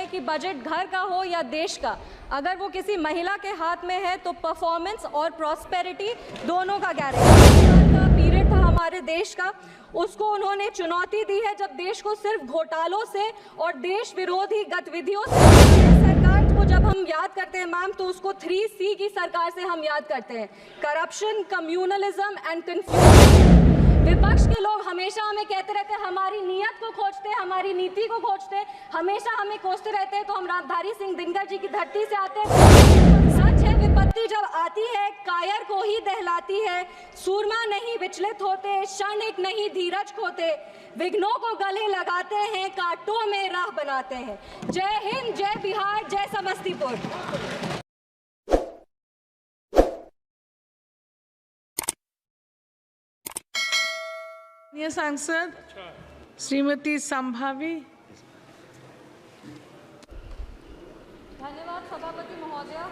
कि बजट घर का हो या देश का, अगर वो किसी महिला के हाथ में है तो परफॉर्मेंस और प्रॉस्पेरिटी दोनों का गारंटी का पीरियड था हमारे देश का, उसको उन्होंने चुनौती दी है जब देश को सिर्फ घोटालों से और देश विरोधी गतिविधियों से सरकार को जब हम याद करते हैं मैम तो उसको 3C की सरकार से हम याद करते हैं, करप्शन, कम्युनलिज्म एंड कंफ्यूजन। विपक्ष के लोग हमेशा हमें कहते रहते हैं, हमारी नीयत को खोजते हैं, हमारी नीति को खोजते हैं, हमेशा हमें कोसते रहते हैं। तो हम रामधारी सिंह दिनकर जी की धरती से आते हैं। सच है, विपत्ति जब आती है कायर को ही दहलाती है, सूरमा नहीं विचलित होते, क्षणिक नहीं धीरज खोते, विघ्नों को गले लगाते हैं, कांटों में राह बनाते हैं। जय हिंद, जय बिहार, जय समस्तीपुर। सांसद श्रीमती संभावी। धन्यवाद सभापति महोदया।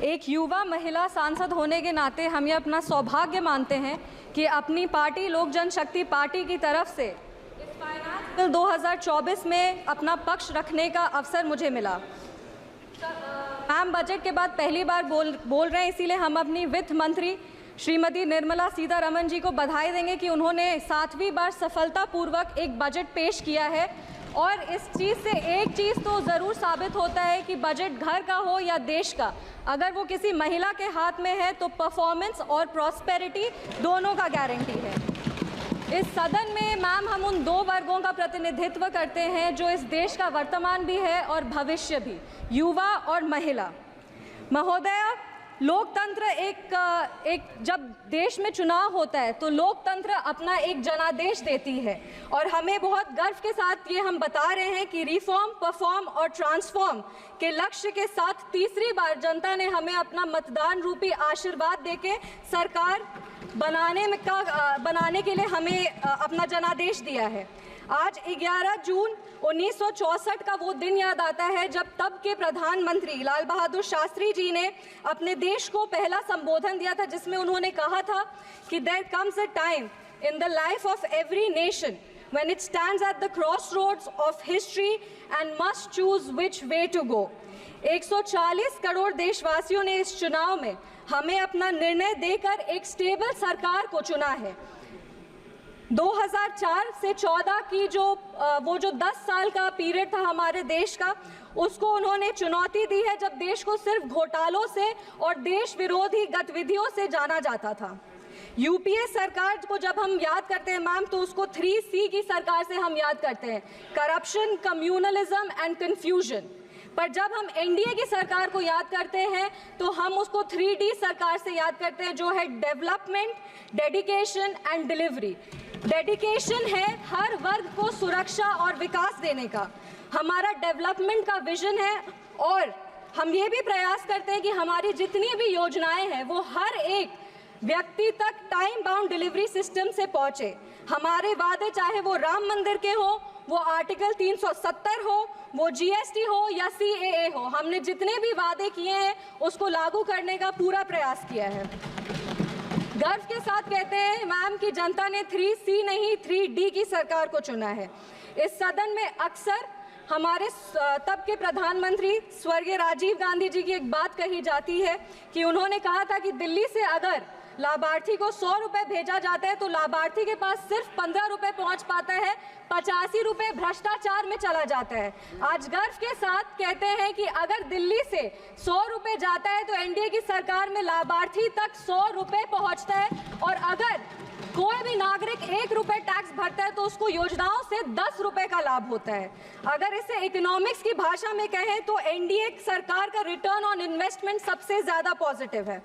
एक युवा महिला सांसद होने के नाते हम ये अपना सौभाग्य मानते हैं कि अपनी पार्टी लोक जनशक्ति पार्टी की तरफ से इस फाइनेंस बिल 2024 में अपना पक्ष रखने का अवसर मुझे मिला। मैम बजट के बाद पहली बार बोल रहे हैं, इसीलिए हम अपनी वित्त मंत्री श्रीमती निर्मला सीतारमण जी को बधाई देंगे कि उन्होंने 7वीं बार सफलतापूर्वक एक बजट पेश किया है। और इस चीज़ से एक चीज़ तो ज़रूर साबित होता है कि बजट घर का हो या देश का, अगर वो किसी महिला के हाथ में है तो परफॉर्मेंस और प्रॉस्पेरिटी दोनों का गारंटी है। इस सदन में मैम हम उन दो वर्गों का प्रतिनिधित्व करते हैं जो इस देश का वर्तमान भी है और भविष्य भी, युवा और महिला। महोदया, लोकतंत्र एक जब देश में चुनाव होता है तो लोकतंत्र अपना एक जनादेश देती है और हमें बहुत गर्व के साथ ये हम बता रहे हैं कि रिफॉर्म, परफॉर्म और ट्रांसफॉर्म के लक्ष्य के साथ तीसरी बार जनता ने हमें अपना मतदान रूपी आशीर्वाद देके सरकार बनाने के लिए हमें अपना जनादेश दिया है। आज 11 जून 1964 का वो दिन याद आता है जब तब के प्रधानमंत्री लाल बहादुर शास्त्री जी ने अपने देश को पहला संबोधन दिया था, जिसमें उन्होंने कहा था कि there comes a time in the life of every nation when it stands at the crossroads of history and must choose which way to go. 140 crore देशवासियों ने इस चुनाव में हमें अपना निर्णय देकर एक स्टेबल सरकार को चुना है। 2004 से 14 की जो 10 साल का पीरियड था हमारे देश का, उसको उन्होंने चुनौती दी है जब देश को सिर्फ घोटालों से और देश विरोधी गतिविधियों से जाना जाता था। यूपीए सरकार को जब हम याद करते हैं मैम तो उसको 3C की सरकार से हम याद करते हैं, करप्शन, कम्युनलिज्म एंड कंफ्यूजन। पर जब हम एनडीए की सरकार को याद करते हैं तो हम उसको 3D सरकार से याद करते हैं, जो है development, dedication and delivery. Dedication है हर वर्ग को सुरक्षा और विकास देने का, हमारा डेवलपमेंट का विजन है और हम ये भी प्रयास करते हैं कि हमारी जितनी भी योजनाएं हैं वो हर एक व्यक्ति तक टाइम बाउंड डिलीवरी सिस्टम से पहुंचे। हमारे वादे चाहे वो राम मंदिर के हो, वो आर्टिकल 370 हो, वो जीएसटी हो या CAA हो, हमने जितने भी वादे किए हैं उसको लागू करने का पूरा प्रयास किया है। गर्व के साथ कहते हैं मैम कि जनता ने 3C नहीं 3D की सरकार को चुना है। इस सदन में अक्सर हमारे तब के प्रधानमंत्री स्वर्गीय राजीव गांधी जी की एक बात कही जाती है कि उन्होंने कहा था कि दिल्ली से अगर लाभार्थी को 100 रुपए भेजा जाता है तो लाभार्थी के पास सिर्फ 15 रुपए पहुंच पाता है, 85 रुपए भ्रष्टाचार में चला जाता है। आज गर्व के साथ कहते हैं कि अगर दिल्ली से 100 रुपए जाता है तो एनडीए की सरकार में लाभार्थी तक 100 रुपए पहुंचता है और अगर कोई भी नागरिक 1 रुपए टैक्स भरता है तो उसको योजनाओं से 10 रुपए का लाभ होता है। अगर इसे इकोनॉमिक्स की भाषा में कहें तो एनडीए सरकार का रिटर्न ऑन इन्वेस्टमेंट सबसे ज्यादा पॉजिटिव है।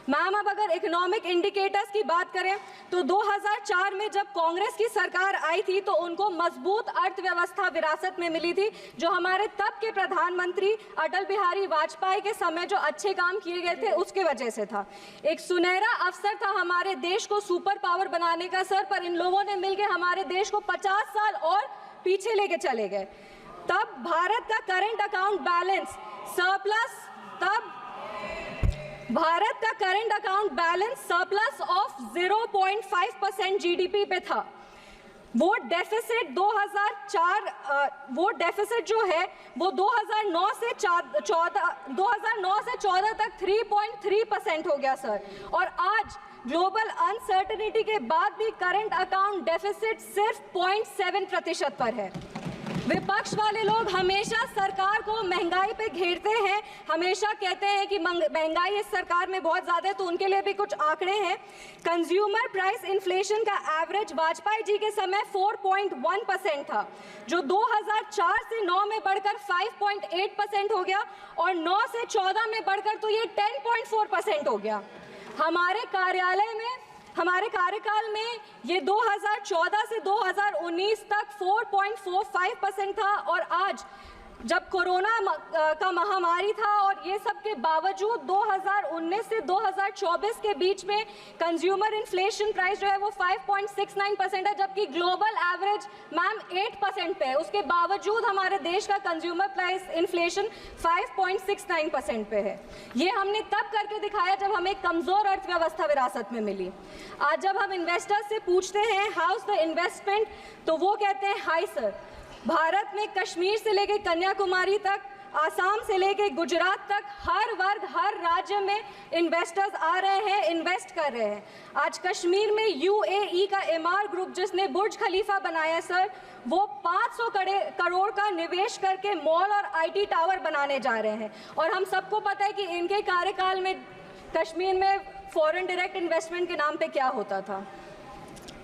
मैम अब अगर इकोनॉमिक इंडिकेटर्स की बात करें तो 2004 में जब कांग्रेस की सरकार आई थी तो उनको मजबूत अर्थव्यवस्था विरासत में मिली थी, जो हमारे तब के प्रधानमंत्री अटल बिहारी वाजपेयी के समय जो अच्छे काम किए गए थे उसके वजह से था। एक सुनहरा अवसर था हमारे देश को सुपर पावर बनाने का सर, पर इन लोगों ने मिलकर हमारे देश को 50 साल और पीछे लेके चले गए। तब भारत का करंट अकाउंट बैलेंस सरप्लस, तब भारत का current account balance surplus of 0.5% GDP पे था। वो डेफिसिट 2004 जो है वो 2009 से 14 तक 3.3% हो गया सर। और आज ग्लोबल अनसर्टेनिटी के बाद भी करंट अकाउंट डेफिसिट सिर्फ 0.7% पर है। विपक्ष वाले लोग हमेशा सरकार को महंगाई पे घेरते हैं, हमेशा कहते हैं कि महंगाई इस सरकार में बहुत ज़्यादा है, तो उनके लिए भी कुछ आंकड़े हैं। कंज्यूमर प्राइस इन्फ्लेशन का एवरेज वाजपेयी जी के समय 4.1% था, जो 2004 से 9 में बढ़कर 5.8% हो गया और 9 से 14 में बढ़कर तो ये 10.4% हो गया। हमारे कार्यकाल में ये 2014 से 2019 तक 4.45% था और आज जब कोरोना का महामारी था और ये सब के बावजूद 2019 से 2024 के बीच में कंज्यूमर इन्फ्लेशन प्राइस जो है वो 5.69% है, जबकि ग्लोबल एवरेज मैम 8% पे है। उसके बावजूद हमारे देश का कंज्यूमर प्राइस इन्फ्लेशन 5.69% पे है। ये हमने तब करके दिखाया जब हमें कमज़ोर अर्थव्यवस्था विरासत में मिली। आज जब हम इन्वेस्टर्स से पूछते हैं हाउस द इन्वेस्टमेंट, तो वो कहते हैं हाई सर। भारत में कश्मीर से लेके कन्याकुमारी तक, आसाम से लेके गुजरात तक हर वर्ग हर राज्य में इन्वेस्टर्स आ रहे हैं, इन्वेस्ट कर रहे हैं। आज कश्मीर में UAE का एमआर ग्रुप जिसने बुर्ज खलीफा बनाया सर, वो 500 करोड़ का निवेश करके मॉल और IT टावर बनाने जा रहे हैं। और हम सबको पता है कि इनके कार्यकाल में कश्मीर में फॉरेन डायरेक्ट इन्वेस्टमेंट के नाम पे क्या होता था।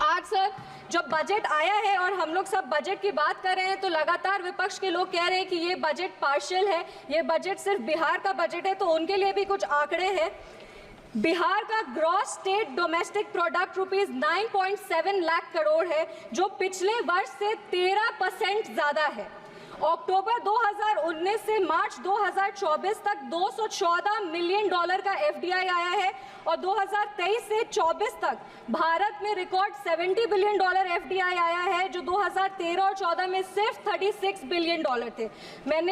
आज सर जब बजट आया है और हम लोग सब बजट की बात कर रहे हैं, तो लगातार विपक्ष के लोग कह रहे हैं कि ये बजट पार्शियल है, ये बजट सिर्फ बिहार का बजट है। तो उनके लिए भी कुछ आंकड़े हैं। बिहार का gross state domestic product rupees 9.7 lakh crore है, जो पिछले वर्ष से 13% ज़्यादा है। अक्टूबर 2019 से मार्च 2024 तक $214 मिलियन का FDI आया है और 2023 से 24 तक भारत में रिकॉर्ड $70 बिलियन FDI आया है, जो 2013 और 14 में सिर्फ $36 बिलियन थे।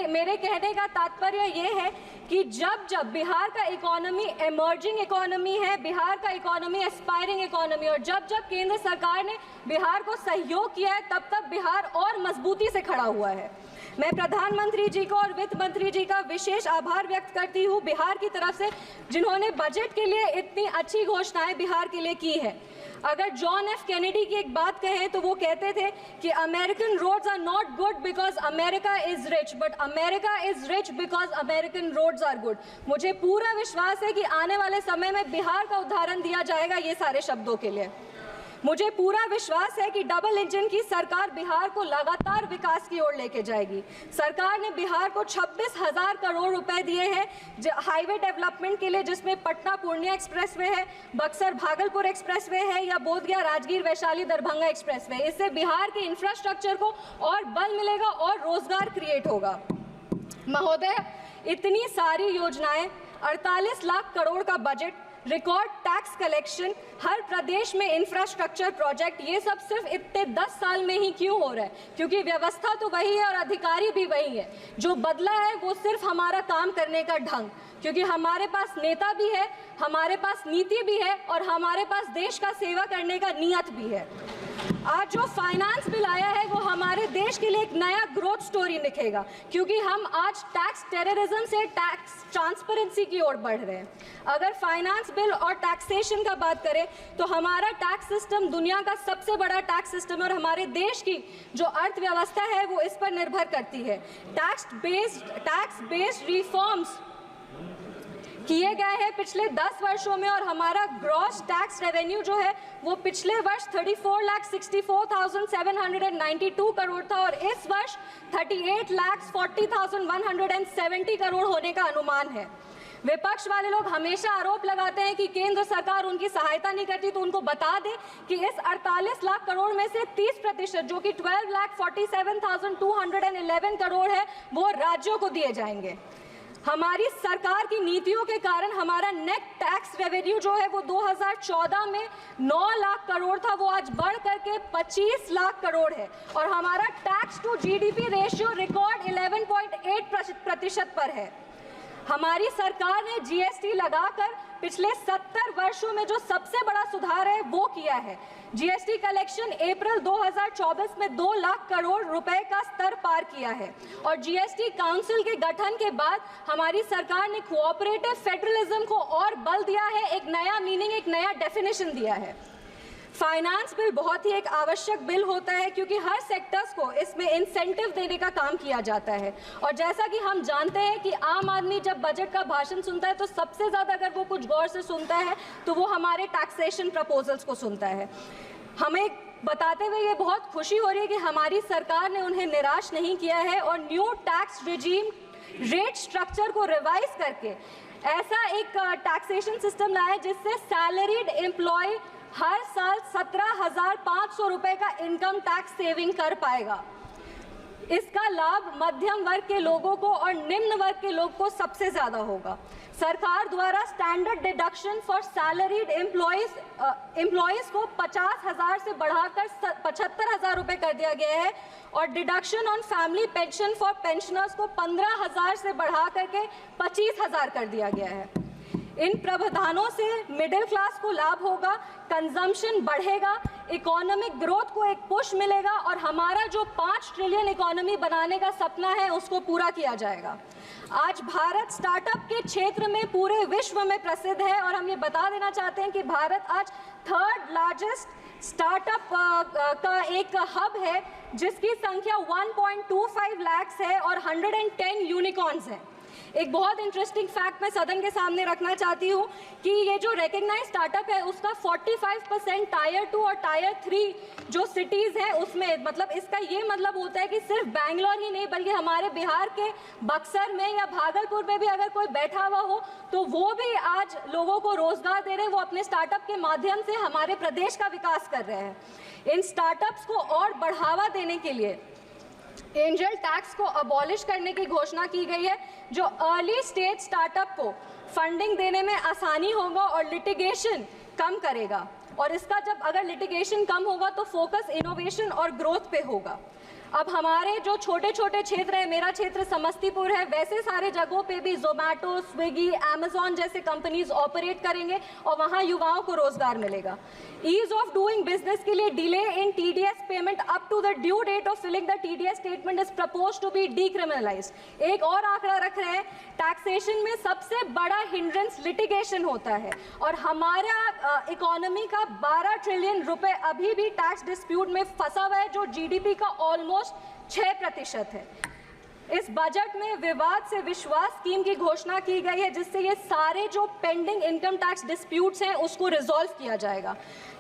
मेरे कहने का तात्पर्य ये है कि जब बिहार का इकोनॉमी एमर्जिंग इकोनॉमी है, बिहार का इकोनॉमी एस्पायरिंग इकोनॉमी, और जब केंद्र सरकार ने बिहार को सहयोग किया है, तब बिहार और मजबूती से खड़ा हुआ है। मैं प्रधानमंत्री जी को और वित्त मंत्री जी का विशेष आभार व्यक्त करती हूँ बिहार की तरफ से, जिन्होंने बजट के लिए इतनी अच्छी घोषणाएं बिहार के लिए की है। अगर जॉन एफ कैनेडी की एक बात कहें तो वो कहते थे कि American roads are not good because America is rich, but America is rich because American roads are good. मुझे पूरा विश्वास है कि आने वाले समय में बिहार का उदाहरण दिया जाएगा ये सारे शब्दों के लिए। मुझे पूरा विश्वास है कि डबल इंजन की सरकार बिहार को लगातार विकास की ओर लेके जाएगी। सरकार ने बिहार को 26,000 करोड़ रुपए दिए हैं हाईवे डेवलपमेंट के लिए, जिसमें पटना पूर्णिया एक्सप्रेसवे है, बक्सर भागलपुर एक्सप्रेसवे है या बोधगया राजगीर वैशाली दरभंगा एक्सप्रेसवे। इससे बिहार के इंफ्रास्ट्रक्चर को और बल मिलेगा और रोजगार क्रिएट होगा। महोदय, इतनी सारी योजनाएं, 48 लाख करोड़ का बजट, रिकॉर्ड टैक्स कलेक्शन, हर प्रदेश में इंफ्रास्ट्रक्चर प्रोजेक्ट, ये सब सिर्फ इतने 10 साल में ही क्यों हो रहा है? क्योंकि व्यवस्था तो वही है और अधिकारी भी वही है। जो बदला है वो सिर्फ हमारा काम करने का ढंग, क्योंकि हमारे पास नेता भी है, हमारे पास नीति भी है और हमारे पास देश का सेवा करने का नियत भी है। आज जो फाइनेंस बिल आया है वो हमारे देश के लिए एक नया ग्रोथ स्टोरी लिखेगा, क्योंकि हम आज टैक्स टेररिज्म से टैक्स ट्रांसपेरेंसी की ओर बढ़ रहे हैं। अगर फाइनेंस बिल और टैक्सेशन का बात करें तो हमारा टैक्स सिस्टम दुनिया का सबसे बड़ा टैक्स सिस्टम है और हमारे देश की जो अर्थव्यवस्था है वो इस पर निर्भर करती है। टैक्स बेस्ड रिफॉर्म्स किए गए हैं पिछले 10 वर्षों में और हमारा ग्रॉस टैक्स रेवेन्यू जो है वो पिछले वर्ष 34,64,792 करोड़ था और इस वर्ष 38,40,170 करोड़ होने का अनुमान है। विपक्ष वाले लोग हमेशा आरोप लगाते हैं कि केंद्र सरकार उनकी सहायता नहीं करती, तो उनको बता दें कि इस 48 लाख करोड़ में से 30% जो कि 12,47,211 करोड़ है वो राज्यों को दिए जाएंगे। हमारी सरकार की नीतियों के कारण हमारा नेट टैक्स रेवेन्यू जो है वो 2014 में 9 लाख करोड़ था, वो आज बढ़ करके 25 लाख करोड़ है और हमारा tax to GDP ratio record 11.8% पर है। हमारी सरकार ने GST लगाकर पिछले 70 वर्षों में जो सबसे बड़ा सुधार है वो किया है। जीएसटी कलेक्शन अप्रैल 2024 में 2 लाख करोड़ रुपए का स्तर पार किया है और जीएसटी काउंसिल के गठन के बाद हमारी सरकार ने कोऑपरेटिव फेडरलिज्म को और बल दिया है, एक नया मीनिंग, एक नया डेफिनेशन दिया है। फाइनेंस बिल बहुत ही एक आवश्यक बिल होता है क्योंकि हर सेक्टर्स को इसमें इंसेंटिव देने का काम किया जाता है और जैसा कि हम जानते हैं कि आम आदमी जब बजट का भाषण सुनता है तो सबसे ज़्यादा अगर वो कुछ गौर से सुनता है तो वो हमारे टैक्सेशन प्रपोजल्स को सुनता है। हमें बताते हुए ये बहुत खुशी हो रही है कि हमारी सरकार ने उन्हें निराश नहीं किया है और new tax regime rate structure को रिवाइज करके ऐसा एक टैक्सेशन सिस्टम लाया है जिससे सैलरीड एम्प्लॉय हर साल 17,500 रुपए का इनकम टैक्स सेविंग कर पाएगा। इसका लाभ मध्यम वर्ग के लोगों को और निम्न वर्ग के लोग को सबसे ज्यादा होगा। सरकार द्वारा standard deduction for salaried employees को 50,000 से बढ़ाकर 75,000 रुपए कर दिया गया है और deduction on family pension for pensioners को 15,000 से बढ़ा करके 25,000 कर दिया गया है। इन प्रावधानों से मिडिल क्लास को लाभ होगा, कंजम्पशन बढ़ेगा, इकोनॉमिक ग्रोथ को एक पुश मिलेगा और हमारा जो 5 ट्रिलियन इकोनॉमी बनाने का सपना है उसको पूरा किया जाएगा। आज भारत स्टार्टअप के क्षेत्र में पूरे विश्व में प्रसिद्ध है और हम ये बता देना चाहते हैं कि भारत आज 3rd लार्जेस्ट स्टार्टअप का एक हब है जिसकी संख्या 1.25 लाख है और 110 यूनिकॉर्न्स हैं। एक बहुत इंटरेस्टिंग फैक्ट मैं सदन के सामने रखना चाहती हूँ कि ये जो रिकग्नाइज स्टार्टअप है उसका 45% टायर 2 और टायर 3 जो सिटीज़ हैं उसमें, मतलब इसका ये मतलब होता है कि सिर्फ बैंगलोर ही नहीं बल्कि हमारे बिहार के बक्सर में या भागलपुर में भी अगर कोई बैठा हुआ हो तो वो भी आज लोगों को रोजगार दे रहे हैं, वो अपने स्टार्टअप के माध्यम से हमारे प्रदेश का विकास कर रहे हैं। इन स्टार्टअप्स को और बढ़ावा देने के लिए एंजल टैक्स को अबॉलिश करने की घोषणा की गई है जो अर्ली स्टेज स्टार्टअप को फंडिंग देने में आसानी होगा और लिटिगेशन कम करेगा और इसका जब अगर लिटिगेशन कम होगा तो फोकस इनोवेशन और ग्रोथ पे होगा। अब हमारे जो छोटे छोटे क्षेत्र है, मेरा क्षेत्र समस्तीपुर है, वैसे सारे जगहों पे भी जोमेटो, स्विगी, अमेजॉन जैसे कंपनीज ऑपरेट करेंगे और वहाँ युवाओं को रोजगार मिलेगा। ईज ऑफ डूइंग बिजनेस के लिए delay in TDS payment up to the due date of filing the TDS statement is proposed to be decriminalized. एक और आंकड़ा रख रहे हैं, टैक्सेशन में सबसे बड़ा हिंड्रेंस लिटिगेशन होता है और हमारा इकोनॉमी का 12 ट्रिलियन रुपए अभी भी टैक्स डिस्प्यूट में फंसा हुआ है जो जीडीपी का ऑलमोस्ट 6% है। इस बजट में विवाद से विश्वास स्कीम की घोषणा की गई है जिससे ये सारे जो पेंडिंग इनकम टैक्स डिस्प्यूट्स हैं उसको रिजॉल्व किया जाएगा।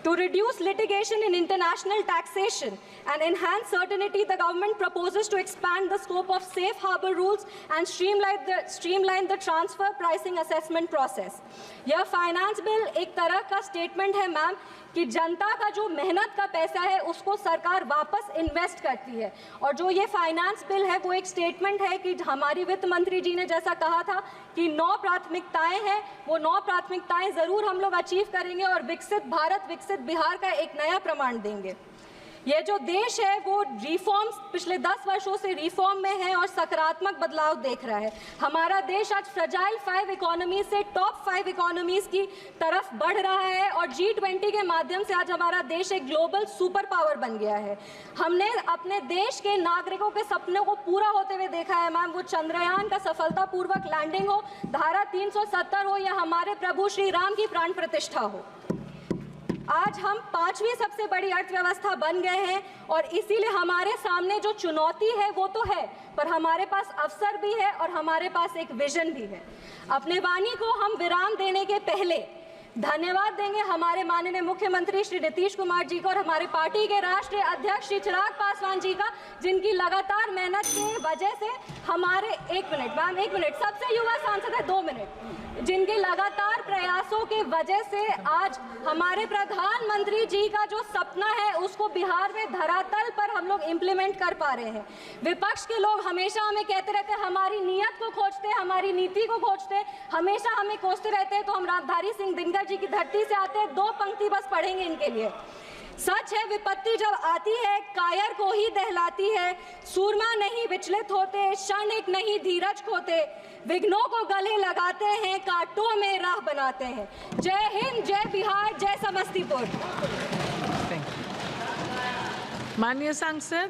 To reduce litigation in international taxation and enhance certainty, the government proposes to expand the scope of safe harbor rules and streamline the transfer pricing assessment process. यह finance bill एक तरह का statement है ma'am कि जनता का जो मेहनत का पैसा है उसको सरकार वापस इन्वेस्ट करती है और जो ये फाइनेंस बिल है वो एक स्टेटमेंट है कि हमारी वित्त मंत्री जी ने जैसा कहा था कि 9 प्राथमिकताएं हैं, वो 9 प्राथमिकताएं जरूर हम लोग अचीव करेंगे और विकसित भारत, विकसित बिहार का एक नया प्रमाण देंगे। ये जो देश है वो रिफॉर्म्स पिछले 10 वर्षों से रिफॉर्म में है और सकारात्मक बदलाव देख रहा है। हमारा देश आज फ्रजाइल 5 इकोनॉमी से टॉप 5 इकोनॉमीज की तरफ बढ़ रहा है और G20 के माध्यम से आज हमारा देश एक ग्लोबल सुपर पावर बन गया है। हमने अपने देश के नागरिकों के सपनों को पूरा होते हुए देखा है मैम, वो चंद्रयान का सफलतापूर्वक लैंडिंग हो, धारा 370 हो या हमारे प्रभु श्री राम की प्राण प्रतिष्ठा हो। आज हम 5वीं सबसे बड़ी अर्थव्यवस्था बन गए हैं और इसीलिए हमारे सामने जो चुनौती है वो तो है पर हमारे पास अवसर भी है और हमारे पास एक विजन भी है। अपने वाणी को हम विराम देने के पहले धन्यवाद देंगे हमारे माननीय मुख्यमंत्री श्री नीतीश कुमार जी को और हमारे पार्टी के राष्ट्रीय अध्यक्ष श्री चिराग पासवान जी का, जिनकी लगातार मेहनत की वजह से हमारे 1 मिनट मैम 1 मिनट सबसे युवा सांसद है 2 मिनट, जिनके लगातार प्रयासों के वजह से आज हमारे प्रधानमंत्री जी का जो सपना है उसको बिहार में धरातल पर हम लोग इम्प्लीमेंट कर पा रहे हैं। विपक्ष के लोग हमेशा हमें कहते रहते हैं, हमारी नीयत को खोजते, हमारी नीति को खोजते, हमेशा हमें कोसते रहते हैं। तो हम रामधारी सिंह दिनकर जी की धरती से आते हैं, 2 पंक्ति बस पढ़ेंगे इनके लिए। सच है विपत्ति जब आती है कायर को ही दहलाती है, सूरमा नहीं विचलित होते, क्षणिक नहीं धीरज खोते, विघ्नों को गले लगाते हैं, कांटों में राह बनाते हैं। जय हिंद, जय बिहार, जय समस्तीपुर। माननीय सांसद